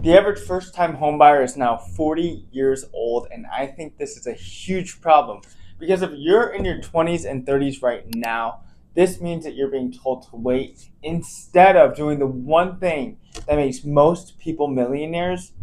The average first-time homebuyer is now 40 years old, and I think this is a huge problem because if you're in your 20s and 30s right now, this means that you're being told to wait instead of doing the one thing that makes most people millionaires,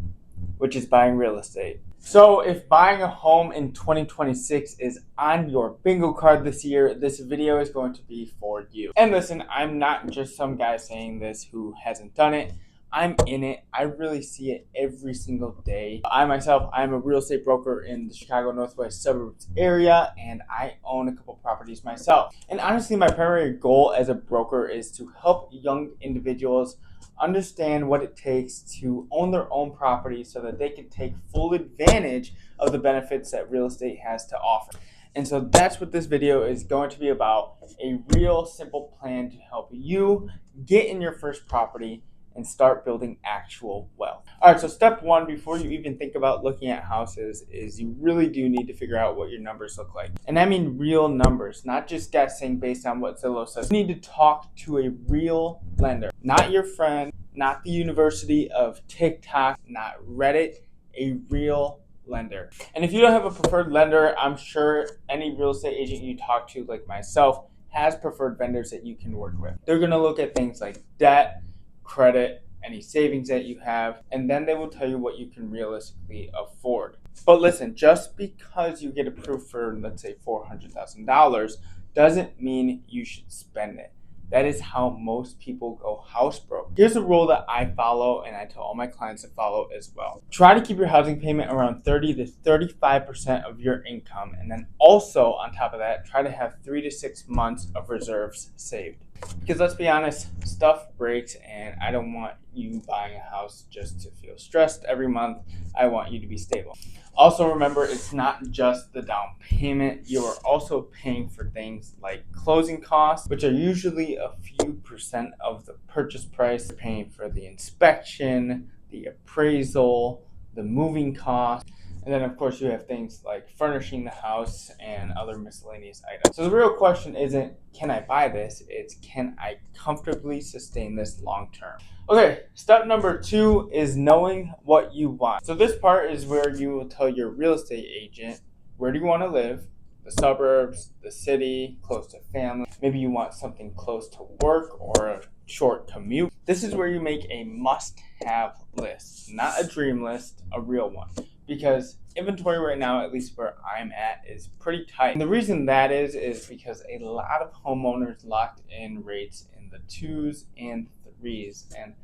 which is buying real estate. So if buying a home in 2026 is on your bingo card this year, this video is going to be for you. And listen, I'm not just some guy saying this who hasn't done it. I'm in it. I really see it every single day. I'm a real estate broker in the Chicago Northwest suburbs area, and I own a couple properties myself. And honestly, my primary goal as a broker is to help young individuals understand what it takes to own their own property so that they can take full advantage of the benefits that real estate has to offer. And so that's what this video is going to be about, a real simple plan to help you get in your first property and start building actual wealth. All right, so step one, before you even think about looking at houses, is you really do need to figure out what your numbers look like. And I mean real numbers, not just guessing based on what Zillow says. You need to talk to a real lender, not your friend, not the University of TikTok, not Reddit, a real lender. And if you don't have a preferred lender, I'm sure any real estate agent you talk to, like myself, has preferred vendors that you can work with. They're gonna look at things like debt, credit, any savings that you have, and then they will tell you what you can realistically afford. But listen, just because you get approved for, let's say, $400,000 doesn't mean you should spend it. That is how most people go house broke. Here's a rule that I follow and I tell all my clients to follow as well. Try to keep your housing payment around 30 to 35% of your income, and then also on top of that, try to have 3 to 6 months of reserves saved. Because let's be honest, stuff breaks, and I don't want you buying a house just to feel stressed every month. I want you to be stable. Also remember, it's not just the down payment. You are also paying for things like closing costs, which are usually a few percent of the purchase price. You're paying for the inspection, the appraisal, the moving costs. And then, of course, you have things like furnishing the house and other miscellaneous items. So the real question isn't, can I buy this? It's, can I comfortably sustain this long term? Okay, step number 2 is knowing what you want. So this part is where you will tell your real estate agent, where do you want to live? The suburbs, the city, close to family. Maybe you want something close to work or a short commute. This is where you make a must-have list, not a dream list, a real one. Because inventory right now, at least where I'm at, is pretty tight. And the reason that is because a lot of homeowners locked in rates in the 2s and 3s, and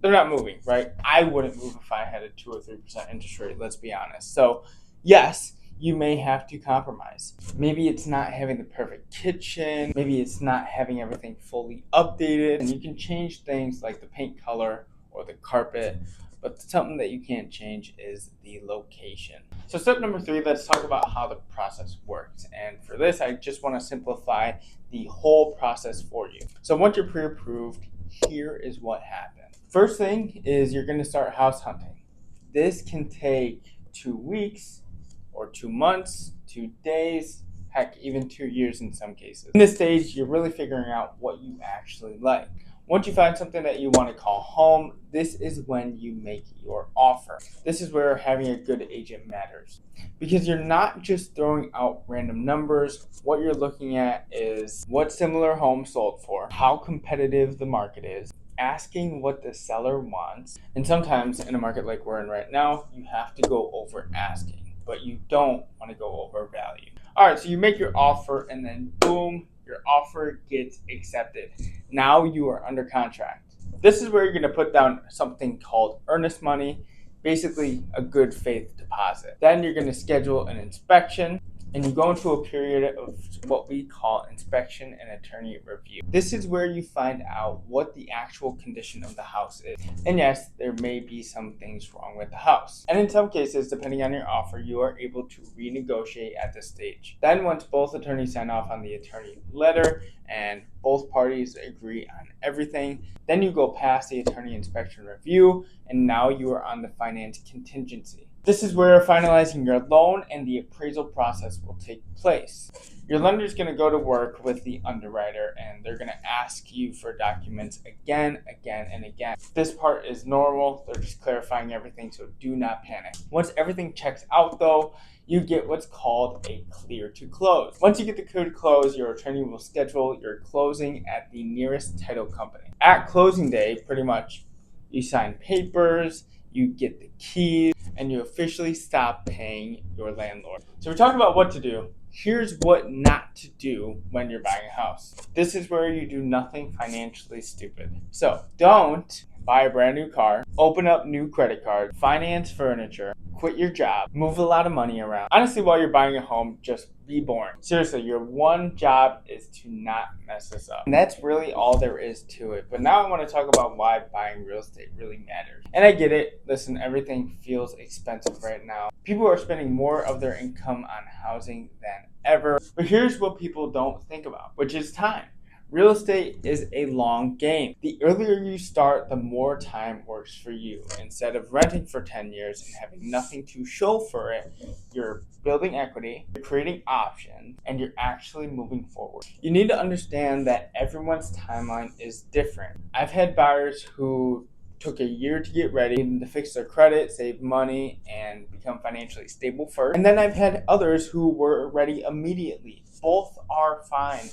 they're not moving, right? I wouldn't move if I had a 2 or 3% interest rate, let's be honest. So yes, you may have to compromise. Maybe it's not having the perfect kitchen. Maybe it's not having everything fully updated. And you can change things like the paint color or the carpet, but something that you can't change is the location. So step number 3, let's talk about how the process works. And for this, I just want to simplify the whole process for you. So once you're pre-approved, here is what happens. First thing is you're going to start house hunting. This can take 2 weeks or 2 months, 2 days, heck, even 2 years in some cases. In this stage, you're really figuring out what you actually like. Once you find something that you want to call home, this is when you make your offer. This is where having a good agent matters. Because you're not just throwing out random numbers. What you're looking at is what similar homes sold for, how competitive the market is, asking what the seller wants. And sometimes in a market like we're in right now, you have to go over asking, but you don't want to go over value. All right, so you make your offer and then boom, your offer gets accepted. Now you are under contract. This is where you're going to put down something called earnest money, basically a good faith deposit. Then you're going to schedule an inspection, and you go into a period of what we call inspection and attorney review. This is where you find out what the actual condition of the house is. And yes, there may be some things wrong with the house. And in some cases, depending on your offer, you are able to renegotiate at this stage. Then once both attorneys sign off on the attorney letter and both parties agree on everything, then you go past the attorney inspection review, and now you are on the finance contingency. This is where finalizing your loan and the appraisal process will take place. Your lender is going to go to work with the underwriter and they're going to ask you for documents again, and again. This part is normal. They're just clarifying everything, so do not panic. Once everything checks out though, you get what's called a clear to close. Once you get the clear to close, your attorney will schedule your closing at the nearest title company. At closing day, pretty much, you sign papers, you get the keys, and you officially stop paying your landlord. So we're talking about what to do. Here's what not to do when you're buying a house. This is where you do nothing financially stupid. So don't buy a brand new car, open up new credit cards, finance furniture, quit your job, move a lot of money around. Honestly, while you're buying a home, just be boring. Seriously, your one job is to not mess this up. And that's really all there is to it. But now I want to talk about why buying real estate really matters. And I get it. Listen, everything feels expensive right now. People are spending more of their income on housing than ever. But here's what people don't think about, which is time. Real estate is a long game. The earlier you start, the more time works for you. Instead of renting for 10 years and having nothing to show for it, you're building equity, you're creating options, and you're actually moving forward. You need to understand that everyone's timeline is different. I've had buyers who took a year to get ready and to fix their credit, save money, and become financially stable first. And then I've had others who were ready immediately. Both are fine.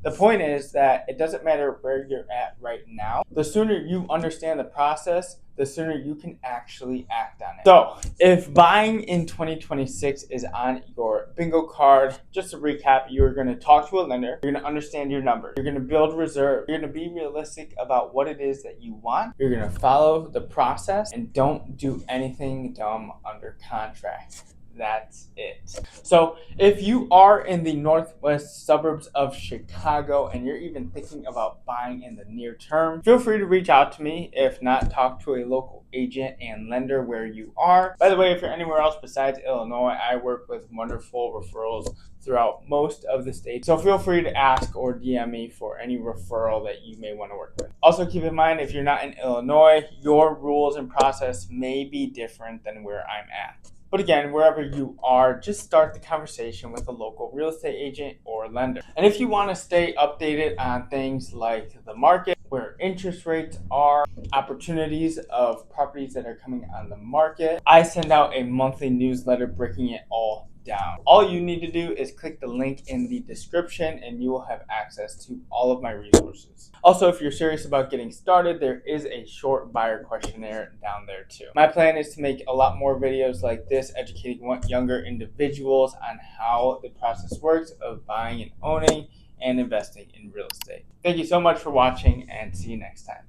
The point is that it doesn't matter where you're at right now. The sooner you understand the process, the sooner you can actually act on it. So if buying in 2026 is on your bingo card, just to recap, you're going to talk to a lender. You're going to understand your numbers. You're going to build reserve. You're going to be realistic about what it is that you want. You're going to follow the process and don't do anything dumb under contract. That's it. So if you are in the northwest suburbs of Chicago and you're even thinking about buying in the near term, feel free to reach out to me. If not, talk to a local agent and lender where you are. By the way, if you're anywhere else besides Illinois, I work with wonderful referrals throughout most of the states. So feel free to ask or DM me for any referral that you may want to work with. Also keep in mind, if you're not in Illinois, your rules and process may be different than where I'm at. But again, wherever you are, just start the conversation with a local real estate agent or lender. And if you want to stay updated on things like the market, where interest rates are, opportunities of properties that are coming on the market, I send out a monthly newsletter breaking it all down. All you need to do is click the link in the description and you will have access to all of my resources. Also, if you're serious about getting started, there is a short buyer questionnaire down there too. My plan is to make a lot more videos like this, educating younger individuals on how the process works of buying and owning and investing in real estate. Thank you so much for watching and see you next time.